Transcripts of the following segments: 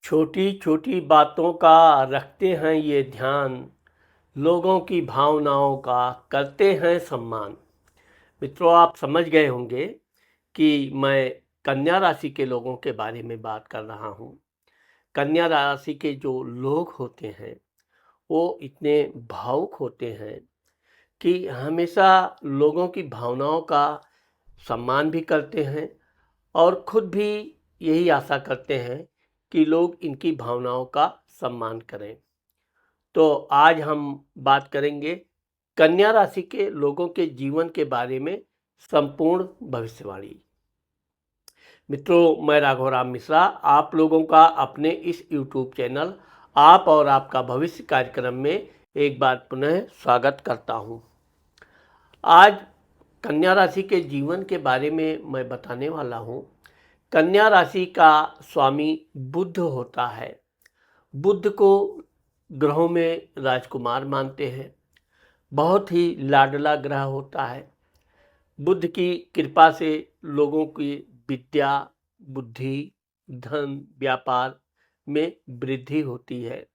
छोटी छोटी बातों का रखते हैं ये ध्यान, लोगों की भावनाओं का करते हैं सम्मान। मित्रों, आप समझ गए होंगे कि मैं कन्या राशि के लोगों के बारे में बात कर रहा हूँ। कन्या राशि के जो लोग होते हैं वो इतने भावुक होते हैं कि हमेशा लोगों की भावनाओं का सम्मान भी करते हैं और खुद भी यही आशा करते हैं कि लोग इनकी भावनाओं का सम्मान करें। तो आज हम बात करेंगे कन्या राशि के लोगों के जीवन के बारे में संपूर्ण भविष्यवाणी। मित्रों, मैं राघवराम मिश्रा आप लोगों का अपने इस YouTube चैनल आप और आपका भविष्य कार्यक्रम में एक बार पुनः स्वागत करता हूं। आज कन्या राशि के जीवन के बारे में मैं बताने वाला हूं। कन्या राशि का स्वामी बुध होता है। बुध को ग्रहों में राजकुमार मानते हैं। बहुत ही लाडला ग्रह होता है। बुध की कृपा से लोगों की विद्या, बुद्धि, धन, व्यापार में वृद्धि होती है।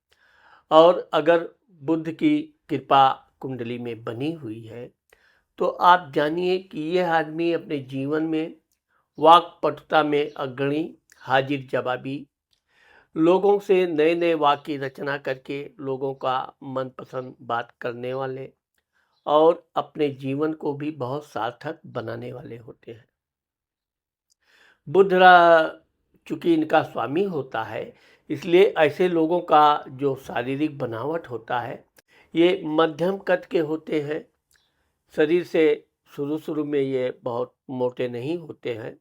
और अगर बुध की कृपा कुंडली में बनी हुई है तो आप जानिए कि यह आदमी अपने जीवन में वाक्पटुता में अग्रणी, हाजिर जवाबी, लोगों से नए नए वाक्य की रचना करके लोगों का मनपसंद बात करने वाले और अपने जीवन को भी बहुत सार्थक बनाने वाले होते हैं। बुध चूंकि इनका स्वामी होता है, इसलिए ऐसे लोगों का जो शारीरिक बनावट होता है ये मध्यम कद के होते हैं। शरीर से शुरू शुरू में ये बहुत मोटे नहीं होते हैं।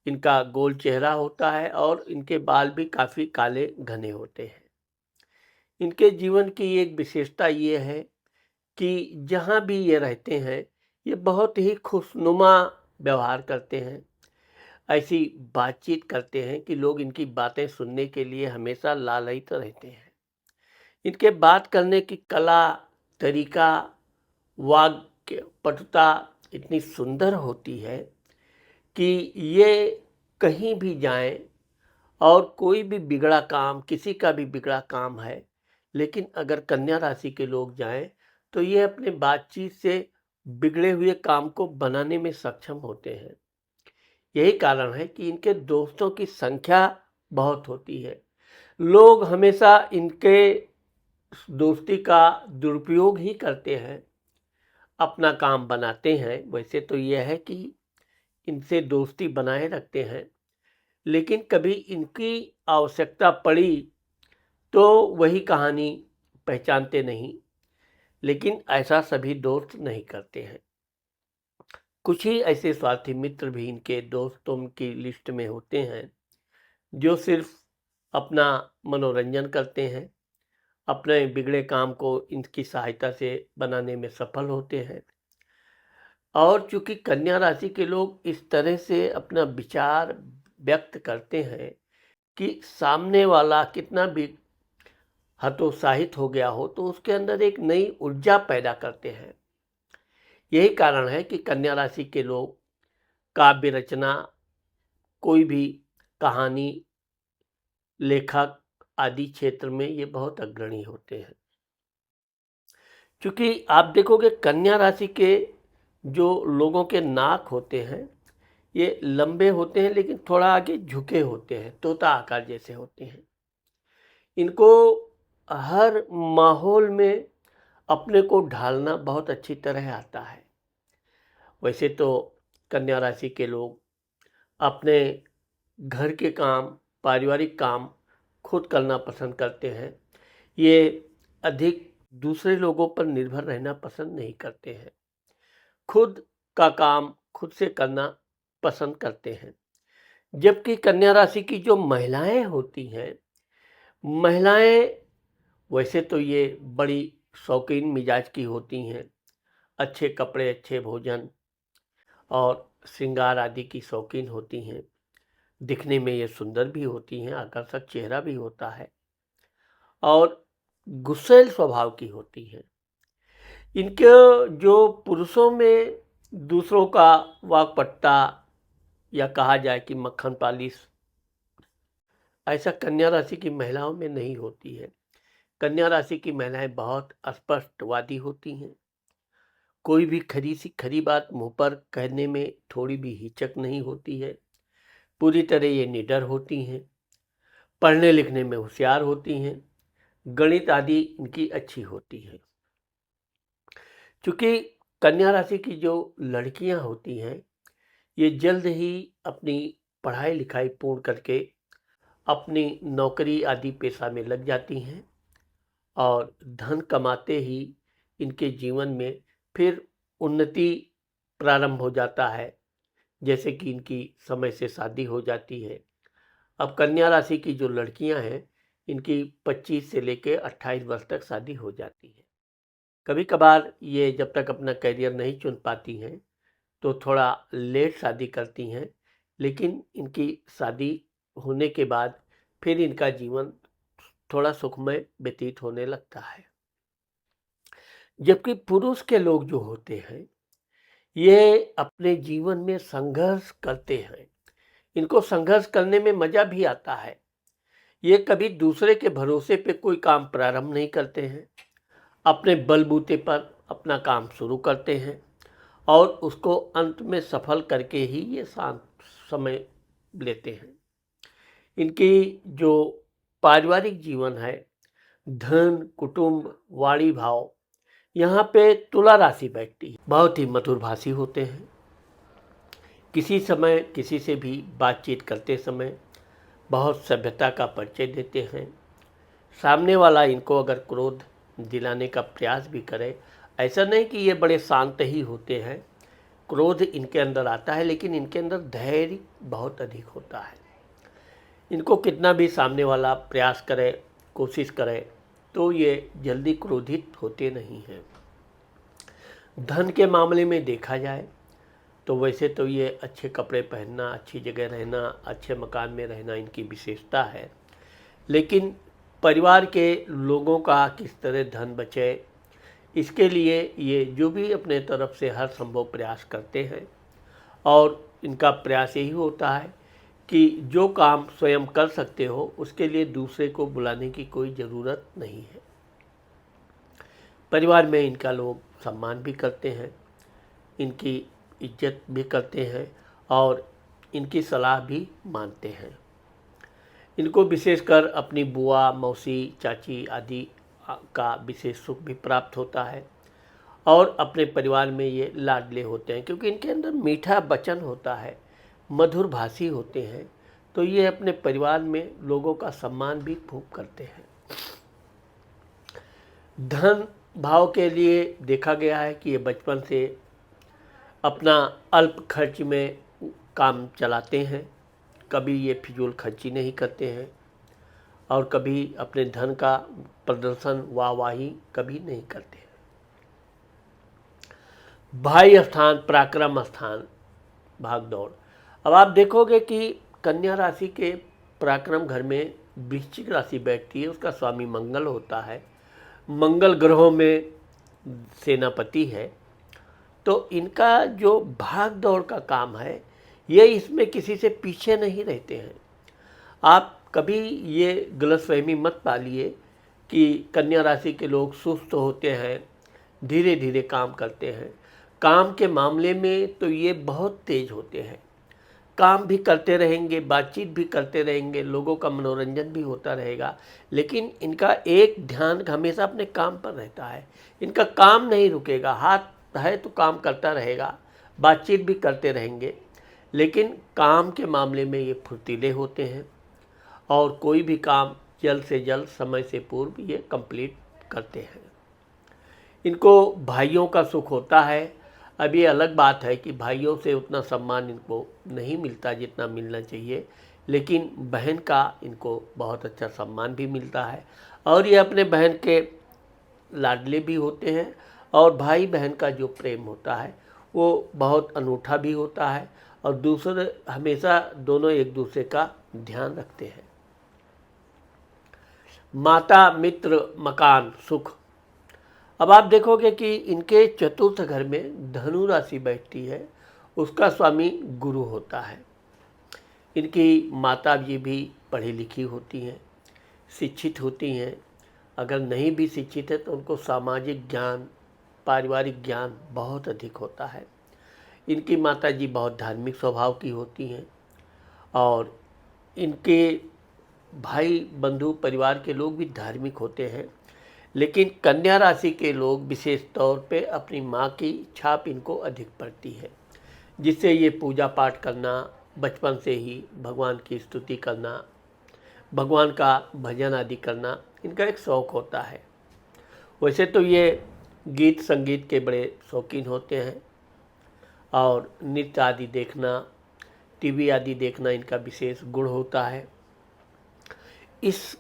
इनका गोल चेहरा होता है और इनके बाल भी काफ़ी काले घने होते हैं। इनके जीवन की एक विशेषता ये है कि जहाँ भी ये रहते हैं ये बहुत ही खुशनुमा व्यवहार करते हैं। ऐसी बातचीत करते हैं कि लोग इनकी बातें सुनने के लिए हमेशा लालायित रहते हैं। इनके बात करने की कला, तरीका, वाक्य पटुता इतनी सुंदर होती है कि ये कहीं भी जाएं और कोई भी बिगड़ा काम, किसी का भी बिगड़ा काम है, लेकिन अगर कन्या राशि के लोग जाएं तो ये अपने बातचीत से बिगड़े हुए काम को बनाने में सक्षम होते हैं। यही कारण है कि इनके दोस्तों की संख्या बहुत होती है। लोग हमेशा इनके दोस्ती का दुरुपयोग ही करते हैं, अपना काम बनाते हैं। वैसे तो यह है कि इनसे दोस्ती बनाए रखते हैं, लेकिन कभी इनकी आवश्यकता पड़ी तो वही कहानी, पहचानते नहीं। लेकिन ऐसा सभी दोस्त नहीं करते हैं। कुछ ही ऐसे स्वार्थी मित्र भी इनके दोस्तों की लिस्ट में होते हैं जो सिर्फ अपना मनोरंजन करते हैं, अपने बिगड़े काम को इनकी सहायता से बनाने में सफल होते हैं। और चूंकि कन्या राशि के लोग इस तरह से अपना विचार व्यक्त करते हैं कि सामने वाला कितना भी हतोत्साहित हो गया हो तो उसके अंदर एक नई ऊर्जा पैदा करते हैं। यही कारण है कि कन्या राशि के लोग काव्य रचना, कोई भी कहानी, लेखक आदि क्षेत्र में ये बहुत अग्रणी होते हैं। क्योंकि आप देखोगे कन्या राशि के जो लोगों के नाक होते हैं ये लंबे होते हैं, लेकिन थोड़ा आगे झुके होते हैं, तोता आकार जैसे होते हैं। इनको हर माहौल में अपने को ढालना बहुत अच्छी तरह आता है। वैसे तो कन्या राशि के लोग अपने घर के काम, पारिवारिक काम खुद करना पसंद करते हैं। ये अधिक दूसरे लोगों पर निर्भर रहना पसंद नहीं करते हैं। खुद का काम खुद से करना पसंद करते हैं। जबकि कन्या राशि की जो महिलाएं होती हैं, महिलाएं वैसे तो ये बड़ी शौकीन मिजाज की होती हैं। अच्छे कपड़े, अच्छे भोजन और श्रृंगार आदि की शौकीन होती हैं। दिखने में ये सुंदर भी होती हैं, आकर्षक चेहरा भी होता है और गुस्सैल स्वभाव की होती हैं। इनके जो पुरुषों में दूसरों का वाकपट्टा या कहा जाए कि मक्खन पालिश ऐसा कन्या राशि की महिलाओं में नहीं होती है। कन्या राशि की महिलाएं बहुत स्पष्टवादी होती हैं। कोई भी खरी सी खरी बात मुंह पर कहने में थोड़ी भी हिचक नहीं होती है। पूरी तरह ये निडर होती हैं। पढ़ने लिखने में होशियार होती हैं। गणित आदि इनकी अच्छी होती है। चूंकि कन्या राशि की जो लड़कियां होती हैं, ये जल्द ही अपनी पढ़ाई लिखाई पूर्ण करके अपनी नौकरी आदि पेशा में लग जाती हैं और धन कमाते ही इनके जीवन में फिर उन्नति प्रारंभ हो जाता है। जैसे कि इनकी समय से शादी हो जाती है। अब कन्या राशि की जो लड़कियां हैं, इनकी 25 से लेकर 28 वर्ष तक शादी हो जाती है। कभी कभार ये जब तक अपना करियर नहीं चुन पाती हैं तो थोड़ा लेट शादी करती हैं, लेकिन इनकी शादी होने के बाद फिर इनका जीवन थोड़ा सुखमय व्यतीत होने लगता है। जबकि पुरुष के लोग जो होते हैं, ये अपने जीवन में संघर्ष करते हैं। इनको संघर्ष करने में मजा भी आता है। ये कभी दूसरे के भरोसे पे कोई काम प्रारंभ नहीं करते हैं। अपने बलबूते पर अपना काम शुरू करते हैं और उसको अंत में सफल करके ही ये शांत समय लेते हैं। इनकी जो पारिवारिक जीवन है, धन, कुटुंब, वाणी भाव, यहाँ पे तुला राशि बैठती है। बहुत ही मधुरभाषी होते हैं। किसी समय किसी से भी बातचीत करते समय बहुत सभ्यता का परिचय देते हैं। सामने वाला इनको अगर क्रोध दिलाने का प्रयास भी करे, ऐसा नहीं कि ये बड़े शांत ही होते हैं। क्रोध इनके अंदर आता है, लेकिन इनके अंदर धैर्य बहुत अधिक होता है। इनको कितना भी सामने वाला प्रयास करे, कोशिश करे, तो ये जल्दी क्रोधित होते नहीं हैं। धन के मामले में देखा जाए तो वैसे तो ये अच्छे कपड़े पहनना, अच्छी जगह रहना, अच्छे मकान में रहना इनकी विशेषता है। लेकिन परिवार के लोगों का किस तरह धन बचे, इसके लिए ये जो भी अपने तरफ से हर संभव प्रयास करते हैं। और इनका प्रयास यही होता है कि जो काम स्वयं कर सकते हो, उसके लिए दूसरे को बुलाने की कोई ज़रूरत नहीं है। परिवार में इनका लोग सम्मान भी करते हैं, इनकी इज्जत भी करते हैं और इनकी सलाह भी मानते हैं। इनको विशेषकर अपनी बुआ, मौसी, चाची आदि का विशेष सुख भी प्राप्त होता है और अपने परिवार में ये लाडले होते हैं, क्योंकि इनके अंदर मीठा वचन होता है, मधुर भाषी होते हैं। तो ये अपने परिवार में लोगों का सम्मान भी खूब करते हैं। धन भाव के लिए देखा गया है कि ये बचपन से अपना अल्प खर्च में काम चलाते हैं। कभी ये फिजूल खर्ची नहीं करते हैं और कभी अपने धन का प्रदर्शन वाहवाही कभी नहीं करते हैं। भाई स्थान, पराक्रम स्थान, भागदौड़। अब आप देखोगे कि कन्या राशि के पराक्रम घर में वृश्चिक राशि बैठती है, उसका स्वामी मंगल होता है। मंगल ग्रहों में सेनापति है। तो इनका जो भाग दौड़ का काम है, ये इसमें किसी से पीछे नहीं रहते हैं। आप कभी ये गलतफहमी मत पालिए कि कन्या राशि के लोग सुस्त होते हैं, धीरे धीरे काम करते हैं। काम के मामले में तो ये बहुत तेज होते हैं। काम भी करते रहेंगे, बातचीत भी करते रहेंगे, लोगों का मनोरंजन भी होता रहेगा, लेकिन इनका एक ध्यान हमेशा अपने काम पर रहता है। इनका काम नहीं रुकेगा, हाथ है तो काम करता रहेगा, बातचीत भी करते रहेंगे, लेकिन काम के मामले में ये फुर्तीले होते हैं और कोई भी काम जल्द से जल्द समय से पूर्व ये कंप्लीट करते हैं। इनको भाइयों का सुख होता है। अब ये अलग बात है कि भाइयों से उतना सम्मान इनको नहीं मिलता जितना मिलना चाहिए, लेकिन बहन का इनको बहुत अच्छा सम्मान भी मिलता है और ये अपने बहन के लाडले भी होते हैं। और भाई बहन का जो प्रेम होता है वो बहुत अनूठा भी होता है और दूसरे हमेशा दोनों एक दूसरे का ध्यान रखते हैं। माता, मित्र, मकान, सुख। अब आप देखोगे कि इनके चतुर्थ घर में धनु राशि बैठती है, उसका स्वामी गुरु होता है। इनकी माता जी भी पढ़ी लिखी होती हैं, शिक्षित होती हैं। अगर नहीं भी शिक्षित है तो उनको सामाजिक ज्ञान, पारिवारिक ज्ञान बहुत अधिक होता है। इनकी माताजी बहुत धार्मिक स्वभाव की होती हैं और इनके भाई बंधु परिवार के लोग भी धार्मिक होते हैं। लेकिन कन्या राशि के लोग विशेष तौर पे अपनी माँ की छाप इनको अधिक पड़ती है, जिससे ये पूजा पाठ करना, बचपन से ही भगवान की स्तुति करना, भगवान का भजन आदि करना इनका एक शौक़ होता है। वैसे तो ये गीत संगीत के बड़े शौकीन होते हैं और नृत्य आदि देखना, टीवी आदि देखना इनका विशेष गुण होता है। इस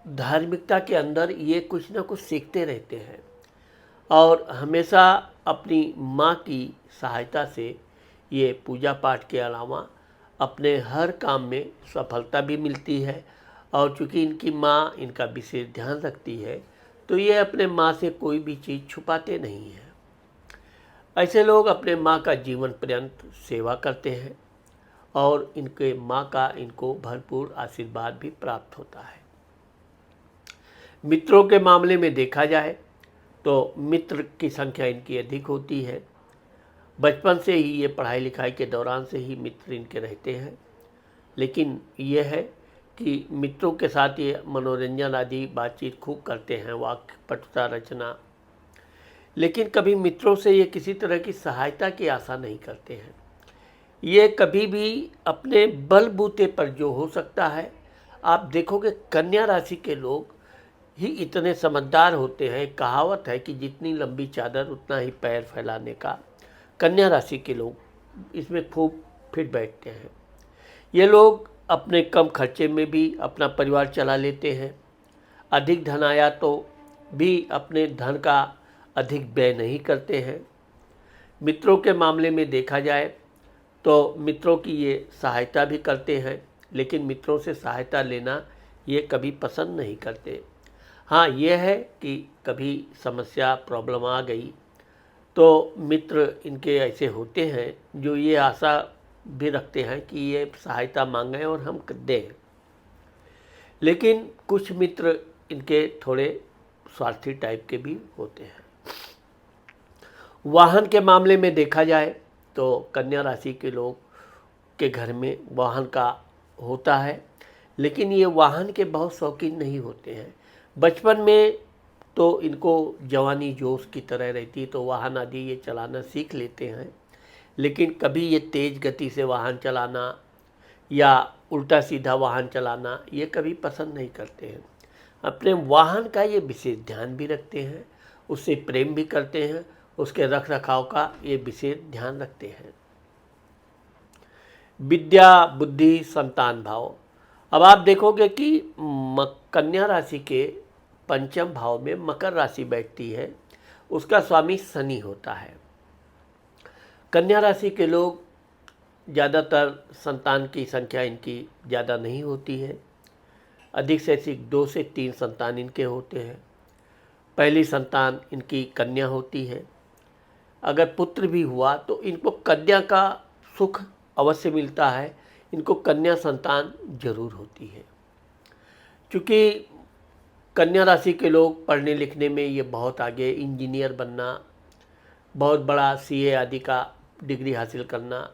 धार्मिकता के अंदर ये कुछ ना कुछ सीखते रहते हैं और हमेशा अपनी माँ की सहायता से ये पूजा पाठ के अलावा अपने हर काम में सफलता भी मिलती है। और चूँकि इनकी माँ इनका विशेष ध्यान रखती है तो ये अपने माँ से कोई भी चीज़ छुपाते नहीं हैं। ऐसे लोग अपने माँ का जीवन पर्यंत सेवा करते हैं और इनके माँ का इनको भरपूर आशीर्वाद भी प्राप्त होता है। मित्रों के मामले में देखा जाए तो मित्र की संख्या इनकी अधिक होती है। बचपन से ही ये पढ़ाई लिखाई के दौरान से ही मित्र इनके रहते हैं। लेकिन यह है कि मित्रों के साथ ये मनोरंजन आदि बातचीत खूब करते हैं, वाक्य पटुता रचना। लेकिन कभी मित्रों से ये किसी तरह की सहायता की आशा नहीं करते हैं। ये कभी भी अपने बलबूते पर जो हो सकता है, आप देखोगे कन्या राशि के लोग ही इतने समझदार होते हैं। कहावत है कि जितनी लंबी चादर उतना ही पैर फैलाने का। कन्या राशि के लोग इसमें खूब फिट बैठते हैं। ये लोग अपने कम खर्चे में भी अपना परिवार चला लेते हैं। अधिक धन आया तो भी अपने धन का अधिक व्यय नहीं करते हैं। मित्रों के मामले में देखा जाए तो मित्रों की ये सहायता भी करते हैं, लेकिन मित्रों से सहायता लेना ये कभी पसंद नहीं करते। हाँ, ये है कि कभी समस्या प्रॉब्लम आ गई तो मित्र इनके ऐसे होते हैं जो ये आशा भी रखते हैं कि ये सहायता मांगें और हम दें। लेकिन कुछ मित्र इनके थोड़े स्वार्थी टाइप के भी होते हैं। वाहन के मामले में देखा जाए तो कन्या राशि के लोग के घर में वाहन का होता है, लेकिन ये वाहन के बहुत शौकीन नहीं होते हैं। बचपन में तो इनको जवानी जोश की तरह रहती तो वाहन आदि ये चलाना सीख लेते हैं, लेकिन कभी ये तेज़ गति से वाहन चलाना या उल्टा सीधा वाहन चलाना ये कभी पसंद नहीं करते हैं। अपने वाहन का ये विशेष ध्यान भी रखते हैं, उससे प्रेम भी करते हैं, उसके रख रखाव का ये विशेष ध्यान रखते हैं। विद्या, बुद्धि, संतान भाव। अब आप देखोगे कि कन्या राशि के पंचम भाव में मकर राशि बैठती है, उसका स्वामी शनि होता है। कन्या राशि के लोग ज़्यादातर संतान की संख्या इनकी ज़्यादा नहीं होती है। अधिक से अधिक 2 से 3 संतान इनके होते हैं। पहली संतान इनकी कन्या होती है। अगर पुत्र भी हुआ तो इनको कन्या का सुख अवश्य मिलता है। इनको कन्या संतान जरूर होती है। क्योंकि कन्या राशि के लोग पढ़ने लिखने में ये बहुत आगे, इंजीनियर बनना, बहुत बड़ा सीए आदि का डिग्री हासिल करना,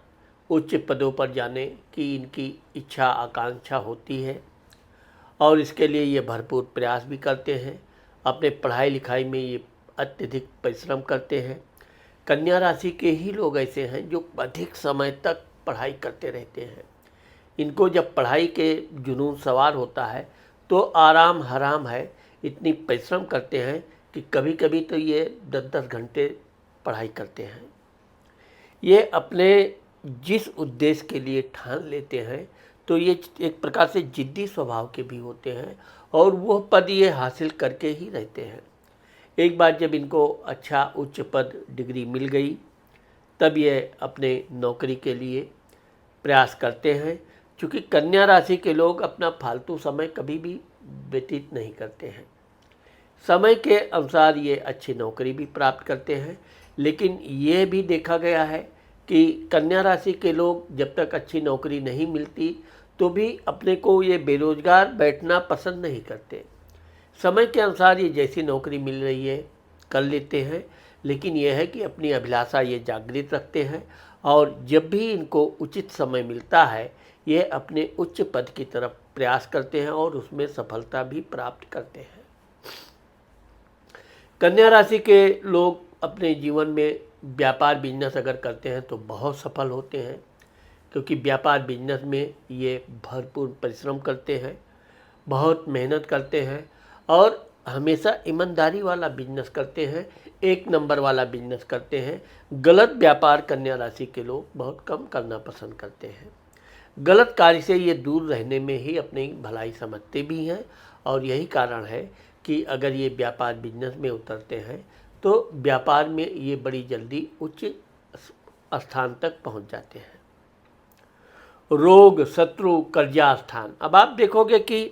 उच्च पदों पर जाने की इनकी इच्छा आकांक्षा होती है और इसके लिए ये भरपूर प्रयास भी करते हैं। अपने पढ़ाई लिखाई में ये अत्यधिक परिश्रम करते हैं। कन्या राशि के ही लोग ऐसे हैं जो अधिक समय तक पढ़ाई करते रहते हैं। इनको जब पढ़ाई के जुनून सवार होता है तो आराम हराम है, इतनी परिश्रम करते हैं कि कभी कभी तो ये 10-10 घंटे पढ़ाई करते हैं। ये अपने जिस उद्देश्य के लिए ठान लेते हैं तो ये एक प्रकार से जिद्दी स्वभाव के भी होते हैं और वो पद ये हासिल करके ही रहते हैं। एक बार जब इनको अच्छा उच्च पद डिग्री मिल गई तब ये अपने नौकरी के लिए प्रयास करते हैं। क्योंकि कन्या राशि के लोग अपना फालतू समय कभी भी व्यतीत नहीं करते हैं। समय के अनुसार ये अच्छी नौकरी भी प्राप्त करते हैं। लेकिन ये भी देखा गया है कि कन्या राशि के लोग जब तक अच्छी नौकरी नहीं मिलती तो भी अपने को ये बेरोजगार बैठना पसंद नहीं करते। समय के अनुसार ये जैसी नौकरी मिल रही है कर लेते हैं, लेकिन यह है कि अपनी अभिलाषा ये जागृत रखते हैं और जब भी इनको उचित समय मिलता है ये अपने उच्च पद की तरफ प्रयास करते हैं और उसमें सफलता भी प्राप्त करते हैं। कन्या राशि के लोग अपने जीवन में व्यापार बिजनेस अगर करते हैं तो बहुत सफल होते हैं, क्योंकि व्यापार बिजनेस में ये भरपूर परिश्रम करते हैं, बहुत मेहनत करते हैं और हमेशा ईमानदारी वाला बिजनेस करते हैं, एक नंबर वाला बिजनेस करते हैं। गलत व्यापार कन्या राशि के लोग बहुत कम करना पसंद करते हैं। गलत कार्य से ये दूर रहने में ही अपनी भलाई समझते भी हैं और यही कारण है कि अगर ये व्यापार बिजनेस में उतरते हैं तो व्यापार में ये बड़ी जल्दी उच्च स्थान तक पहुंच जाते हैं। रोग, शत्रु, कर्जा स्थान। अब आप देखोगे कि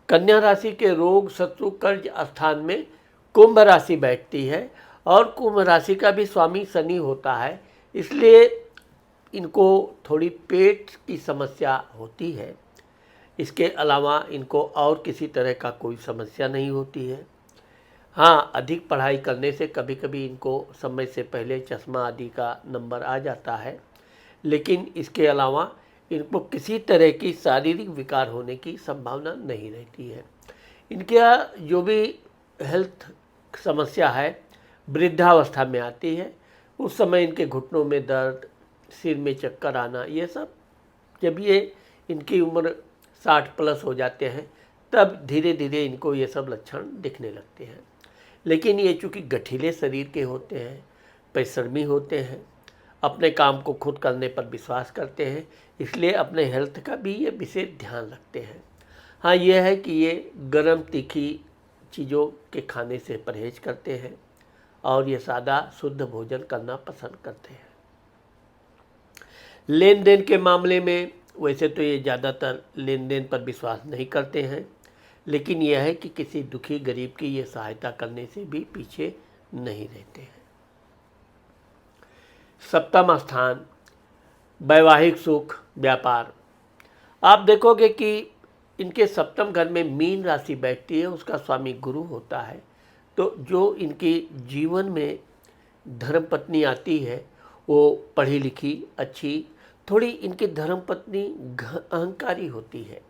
कन्या राशि के रोग, शत्रु, कर्ज स्थान में कुंभ राशि बैठती है और कुंभ राशि का भी स्वामी शनि होता है, इसलिए इनको थोड़ी पेट की समस्या होती है। इसके अलावा इनको और किसी तरह का कोई समस्या नहीं होती है। हाँ, अधिक पढ़ाई करने से कभी कभी इनको समय से पहले चश्मा आदि का नंबर आ जाता है, लेकिन इसके अलावा इनको किसी तरह की शारीरिक विकार होने की संभावना नहीं रहती है। इनके जो भी हेल्थ समस्या है वृद्धावस्था में आती है, उस समय इनके घुटनों में दर्द, सिर में चक्कर आना, ये सब जब ये इनकी उम्र 60 प्लस हो जाते हैं तब धीरे धीरे इनको ये सब लक्षण दिखने लगते हैं। लेकिन ये चूँकि गठीले शरीर के होते हैं, परिश्रमी होते हैं, अपने काम को खुद करने पर विश्वास करते हैं, इसलिए अपने हेल्थ का भी ये विशेष ध्यान रखते हैं। हाँ, ये है कि ये गरम तीखी चीज़ों के खाने से परहेज करते हैं और ये सादा शुद्ध भोजन करना पसंद करते हैं। लेन देन के मामले में वैसे तो ये ज़्यादातर लेन देन पर विश्वास नहीं करते हैं, लेकिन यह है कि किसी दुखी गरीब की ये सहायता करने से भी पीछे नहीं रहते हैं। सप्तम स्थान, वैवाहिक सुख, व्यापार। आप देखोगे कि इनके सप्तम घर में मीन राशि बैठती है, उसका स्वामी गुरु होता है। तो जो इनकी जीवन में धर्मपत्नी आती है वो पढ़ी लिखी, अच्छी, थोड़ी इनकी धर्मपत्नी अहंकारी होती है,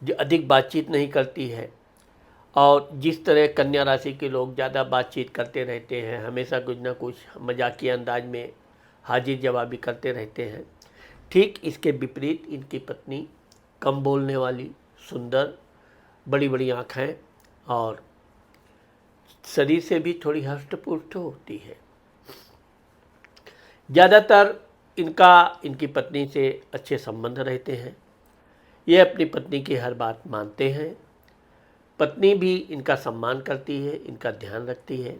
जो अधिक बातचीत नहीं करती है और जिस तरह कन्या राशि के लोग ज़्यादा बातचीत करते रहते हैं, हमेशा कुछ ना कुछ मजाकिया अंदाज में हाजिर जवाबी करते रहते हैं, ठीक इसके विपरीत इनकी पत्नी कम बोलने वाली, सुंदर, बड़ी बड़ी आँखें और शरीर से भी थोड़ी हष्ट-पुष्ट होती है। ज़्यादातर इनकी पत्नी से अच्छे संबंध रहते हैं, ये अपनी पत्नी की हर बात मानते हैं, पत्नी भी इनका सम्मान करती है, इनका ध्यान रखती है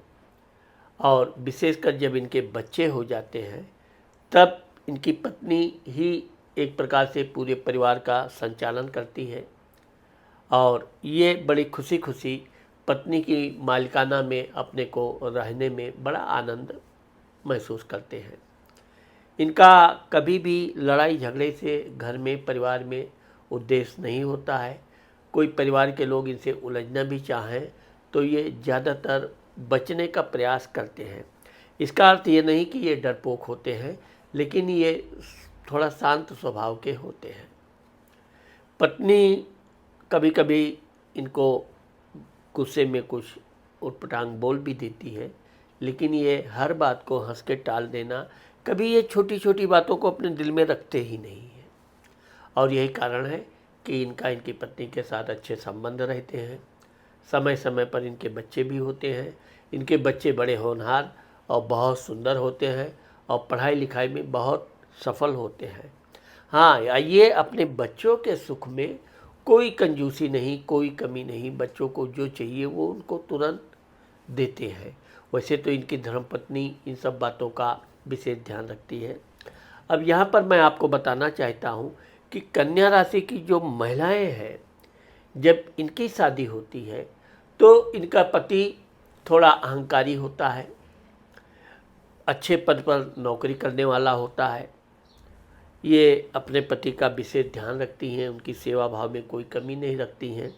और विशेषकर जब इनके बच्चे हो जाते हैं तब इनकी पत्नी ही एक प्रकार से पूरे परिवार का संचालन करती है और ये बड़ी खुशी खुशी पत्नी की मालिकाना में अपने को रहने में बड़ा आनंद महसूस करते हैं। इनका कभी भी लड़ाई झगड़े से घर में, परिवार में उद्देश्य नहीं होता है। कोई परिवार के लोग इनसे उलझना भी चाहें तो ये ज़्यादातर बचने का प्रयास करते हैं। इसका अर्थ ये नहीं कि ये डरपोक होते हैं, लेकिन ये थोड़ा शांत स्वभाव के होते हैं। पत्नी कभी कभी इनको गुस्से में कुछ उटपटांग बोल भी देती है, लेकिन ये हर बात को हंस के टाल देना, कभी ये छोटी छोटी बातों को अपने दिल में रखते ही नहीं है और यही कारण है कि इनकी पत्नी के साथ अच्छे संबंध रहते हैं। समय समय पर इनके बच्चे भी होते हैं। इनके बच्चे बड़े होनहार और बहुत सुंदर होते हैं और पढ़ाई लिखाई में बहुत सफल होते हैं। हाँ, ये अपने बच्चों के सुख में कोई कंजूसी नहीं, कोई कमी नहीं, बच्चों को जो चाहिए वो उनको तुरंत देते हैं। वैसे तो इनकी धर्मपत्नी इन सब बातों का विशेष ध्यान रखती है। अब यहाँ पर मैं आपको बताना चाहता हूँ कि कन्या राशि की जो महिलाएं हैं, जब इनकी शादी होती है तो इनका पति थोड़ा अहंकारी होता है, अच्छे पद पर नौकरी करने वाला होता है, ये अपने पति का विशेष ध्यान रखती हैं, उनकी सेवा भाव में कोई कमी नहीं रखती हैं,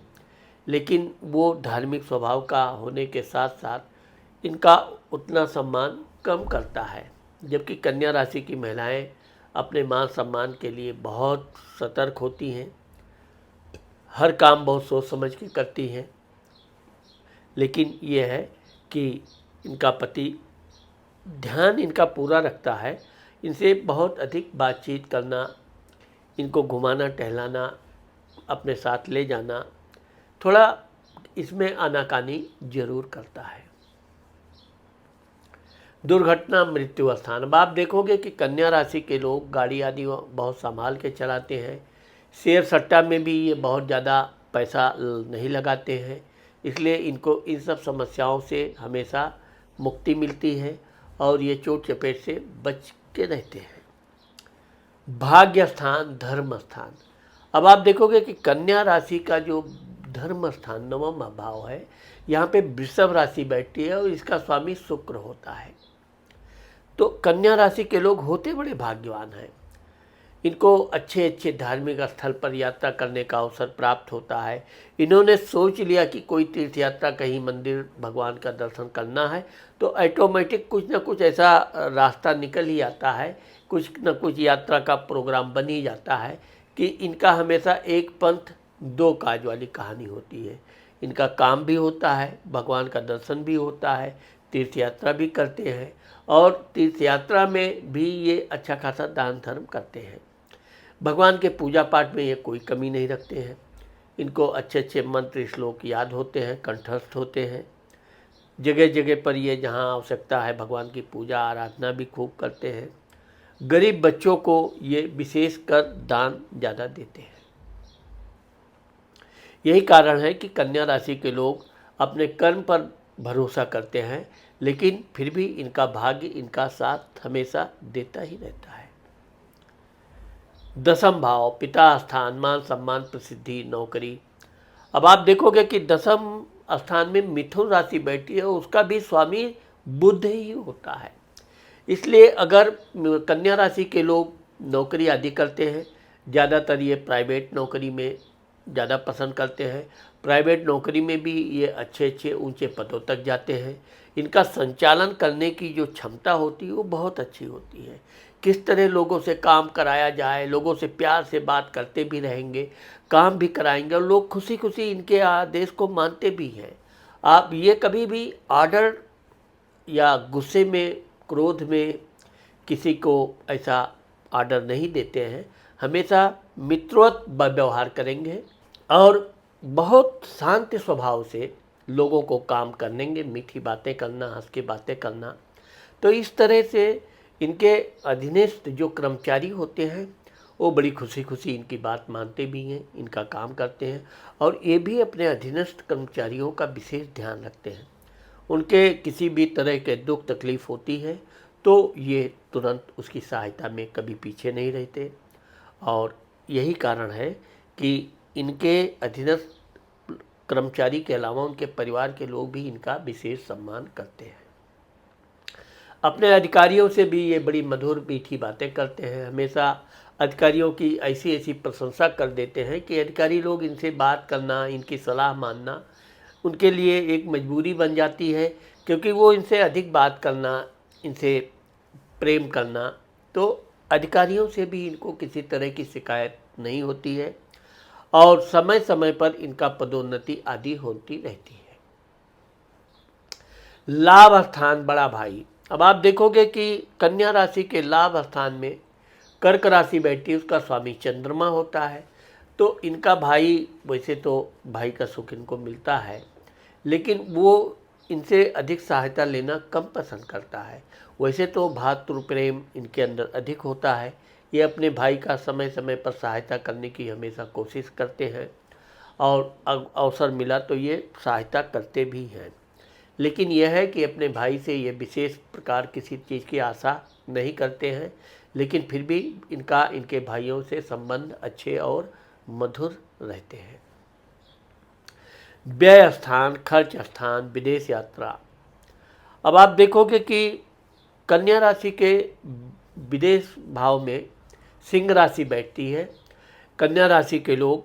लेकिन वो धार्मिक स्वभाव का होने के साथ साथ इनका उतना सम्मान कम करता है। जबकि कन्या राशि की महिलाएं अपने मान सम्मान के लिए बहुत सतर्क होती हैं, हर काम बहुत सोच समझ के करती हैं, लेकिन ये है कि इनका पति ध्यान इनका पूरा रखता है। इनसे बहुत अधिक बातचीत करना, इनको घुमाना टहलाना, अपने साथ ले जाना, थोड़ा इसमें आनाकानी जरूर करता है। दुर्घटना मृत्यु स्थान। अब आप देखोगे कि कन्या राशि के लोग गाड़ी आदि बहुत संभाल के चलाते हैं। शेयर सट्टा में भी ये बहुत ज़्यादा पैसा नहीं लगाते हैं, इसलिए इनको इन सब समस्याओं से हमेशा मुक्ति मिलती है और ये चोट चपेट से बच के रहते हैं। भाग्य स्थान धर्म स्थान। अब आप देखोगे कि कन्या राशि का जो धर्म स्थान नवम भाव है, यहाँ पे वृषभ राशि बैठती है और इसका स्वामी शुक्र होता है। तो कन्या राशि के लोग होते बड़े भाग्यवान हैं। इनको अच्छे अच्छे धार्मिक स्थल पर यात्रा करने का अवसर प्राप्त होता है। इन्होंने सोच लिया कि कोई तीर्थ यात्रा, कहीं मंदिर भगवान का दर्शन करना है, तो ऑटोमेटिक कुछ ना कुछ ऐसा रास्ता निकल ही आता है, कुछ न कुछ यात्रा का प्रोग्राम बन ही जाता है कि इनका हमेशा एक पंथ दो काज वाली कहानी होती है। इनका काम भी होता है, भगवान का दर्शन भी होता है, तीर्थ यात्रा भी करते हैं और तीर्थ यात्रा में भी ये अच्छा खासा दान धर्म करते हैं। भगवान के पूजा पाठ में ये कोई कमी नहीं रखते हैं। इनको अच्छे अच्छे मंत्र श्लोक याद होते हैं, कंठस्थ होते हैं। जगह जगह पर ये जहाँ आवश्यकता है भगवान की पूजा आराधना भी खूब करते हैं। गरीब बच्चों को ये विशेष कर दान ज़्यादा देते हैं। यही कारण है कि कन्या राशि के लोग अपने कर्म पर भरोसा करते हैं, लेकिन फिर भी इनका भाग्य इनका साथ हमेशा देता ही रहता है। दसम भाव पिता स्थान मान सम्मान प्रसिद्धि नौकरी। अब आप देखोगे कि दसम स्थान में मिथुन राशि बैठी है, उसका भी स्वामी बुध ही होता है। इसलिए अगर कन्या राशि के लोग नौकरी आदि करते हैं, ज़्यादातर ये प्राइवेट नौकरी में ज़्यादा पसंद करते हैं। प्राइवेट नौकरी में भी ये अच्छे अच्छे ऊंचे पदों तक जाते हैं। इनका संचालन करने की जो क्षमता होती है वो बहुत अच्छी होती है। किस तरह लोगों से काम कराया जाए, लोगों से प्यार से बात करते भी रहेंगे, काम भी कराएंगे और लोग खुशी खुशी इनके आदेश को मानते भी हैं। आप ये कभी भी ऑर्डर या गुस्से में, क्रोध में किसी को ऐसा ऑर्डर नहीं देते हैं। हमेशा मित्रवत व्यवहार करेंगे और बहुत शांत स्वभाव से लोगों को काम करेंगे, मीठी बातें करना, हंस के बातें करना। तो इस तरह से इनके अधीनस्थ जो कर्मचारी होते हैं वो बड़ी खुशी खुशी इनकी बात मानते भी हैं, इनका काम करते हैं और ये भी अपने अधीनस्थ कर्मचारियों का विशेष ध्यान रखते हैं। उनके किसी भी तरह के दुख तकलीफ होती है तो ये तुरंत उसकी सहायता में कभी पीछे नहीं रहते और यही कारण है कि इनके अधीनस्थ कर्मचारी के अलावा उनके परिवार के लोग भी इनका विशेष सम्मान करते हैं। अपने अधिकारियों से भी ये बड़ी मधुर मीठी बातें करते हैं। हमेशा अधिकारियों की ऐसी ऐसी प्रशंसा कर देते हैं कि अधिकारी लोग इनसे बात करना, इनकी सलाह मानना उनके लिए एक मजबूरी बन जाती है, क्योंकि वो इनसे अधिक बात करना, इनसे प्रेम करना, तो अधिकारियों से भी इनको किसी तरह की शिकायत नहीं होती है और समय समय पर इनका पदोन्नति आदि होती रहती है। लाभ स्थान बड़ा भाई। अब आप देखोगे कि कन्या राशि के लाभ स्थान में कर्क राशि बैठी है, उसका स्वामी चंद्रमा होता है। तो इनका भाई, वैसे तो भाई का सुख इनको मिलता है, लेकिन वो इनसे अधिक सहायता लेना कम पसंद करता है। वैसे तो भातृ प्रेम इनके अंदर अधिक होता है। ये अपने भाई का समय समय पर सहायता करने की हमेशा कोशिश करते हैं और अवसर मिला तो ये सहायता करते भी हैं। लेकिन यह है कि अपने भाई से ये विशेष प्रकार किसी चीज़ की आशा नहीं करते हैं, लेकिन फिर भी इनके भाइयों से संबंध अच्छे और मधुर रहते हैं। व्यय स्थान खर्च स्थान विदेश यात्रा। अब आप देखोगे कि कन्या राशि के विदेश भाव में सिंह राशि बैठती है। कन्या राशि के लोग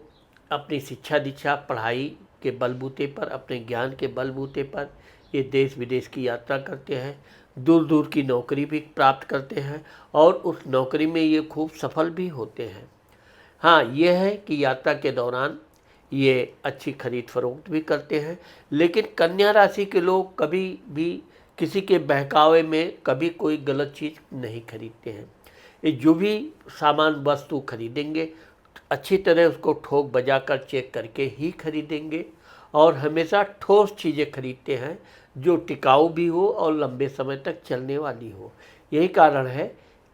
अपनी शिक्षा दीक्षा पढ़ाई के बलबूते पर, अपने ज्ञान के बलबूते पर ये देश विदेश की यात्रा करते हैं, दूर दूर की नौकरी भी प्राप्त करते हैं और उस नौकरी में ये खूब सफल भी होते हैं। हाँ, ये है कि यात्रा के दौरान ये अच्छी खरीद फरोख्त भी करते हैं, लेकिन कन्या राशि के लोग कभी भी किसी के बहकावे में कभी कोई गलत चीज़ नहीं खरीदते हैं। ये जो भी सामान वस्तु खरीदेंगे अच्छी तरह उसको ठोक बजा कर चेक करके ही खरीदेंगे और हमेशा ठोस चीज़ें खरीदते हैं जो टिकाऊ भी हो और लंबे समय तक चलने वाली हो। यही कारण है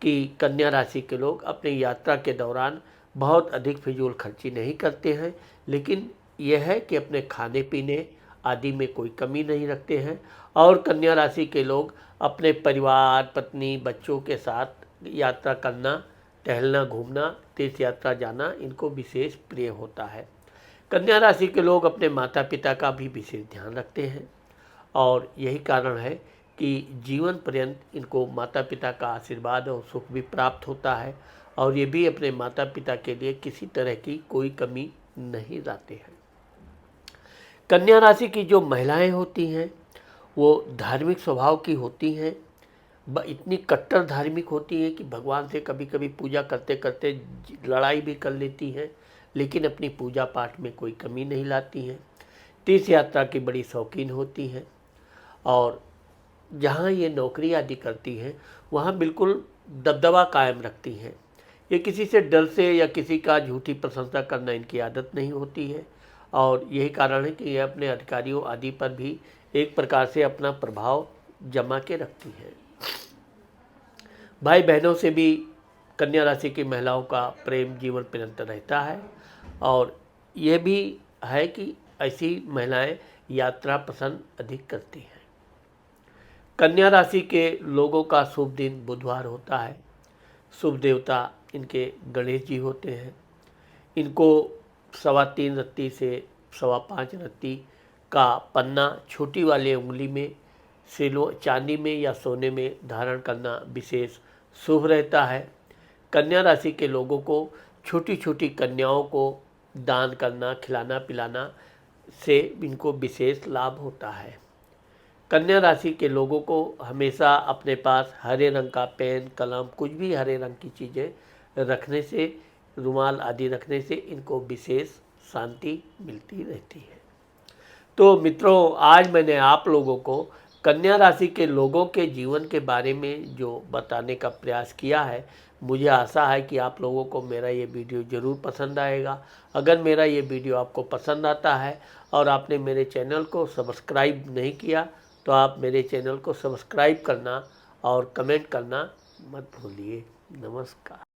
कि कन्या राशि के लोग अपनी यात्रा के दौरान बहुत अधिक फिजूल खर्ची नहीं करते हैं, लेकिन यह है कि अपने खाने पीने आदि में कोई कमी नहीं रखते हैं। और कन्या राशि के लोग अपने परिवार, पत्नी, बच्चों के साथ यात्रा करना, टहलना, घूमना, तीर्थ यात्रा जाना इनको विशेष प्रिय होता है। कन्या राशि के लोग अपने माता पिता का भी विशेष ध्यान रखते हैं और यही कारण है कि जीवन पर्यंत इनको माता पिता का आशीर्वाद और सुख भी प्राप्त होता है और ये भी अपने माता पिता के लिए किसी तरह की कोई कमी नहीं लाते हैं। कन्या राशि की जो महिलाएं होती हैं वो धार्मिक स्वभाव की होती हैं, इतनी कट्टर धार्मिक होती हैं कि भगवान से कभी कभी पूजा करते करते लड़ाई भी कर लेती हैं, लेकिन अपनी पूजा पाठ में कोई कमी नहीं लाती हैं। तीर्थ यात्रा की बड़ी शौकीन होती हैं और जहाँ ये नौकरी आदि करती हैं वहाँ बिल्कुल दबदबा कायम रखती हैं। ये किसी से डर से या किसी का झूठी प्रशंसा करना इनकी आदत नहीं होती है और यही कारण है कि ये अपने अधिकारियों आदि पर भी एक प्रकार से अपना प्रभाव जमा के रखती हैं। भाई बहनों से भी कन्या राशि की महिलाओं का प्रेम जीवन पर्यंत रहता है और यह भी है कि ऐसी महिलाएं यात्रा पसंद अधिक करती हैं। कन्या राशि के लोगों का शुभ दिन बुधवार होता है। शुभ देवता इनके गणेश जी होते हैं। इनको 3.25 रत्ती से 5.25 रत्ती का पन्ना छोटी वाली उंगली में चांदी में या सोने में धारण करना विशेष शुभ रहता है। कन्या राशि के लोगों को छोटी छोटी कन्याओं को दान करना, खिलाना पिलाना से इनको विशेष लाभ होता है। कन्या राशि के लोगों को हमेशा अपने पास हरे रंग का पेन, कलम, कुछ भी हरे रंग की चीज़ें रखने से, रुमाल आदि रखने से इनको विशेष शांति मिलती रहती है। तो मित्रों, आज मैंने आप लोगों को कन्या राशि के लोगों के जीवन के बारे में जो बताने का प्रयास किया है, मुझे आशा है कि आप लोगों को मेरा ये वीडियो ज़रूर पसंद आएगा। अगर मेरा ये वीडियो आपको पसंद आता है और आपने मेरे चैनल को सब्सक्राइब नहीं किया तो आप मेरे चैनल को सब्सक्राइब करना और कमेंट करना मत भूलिए। नमस्कार।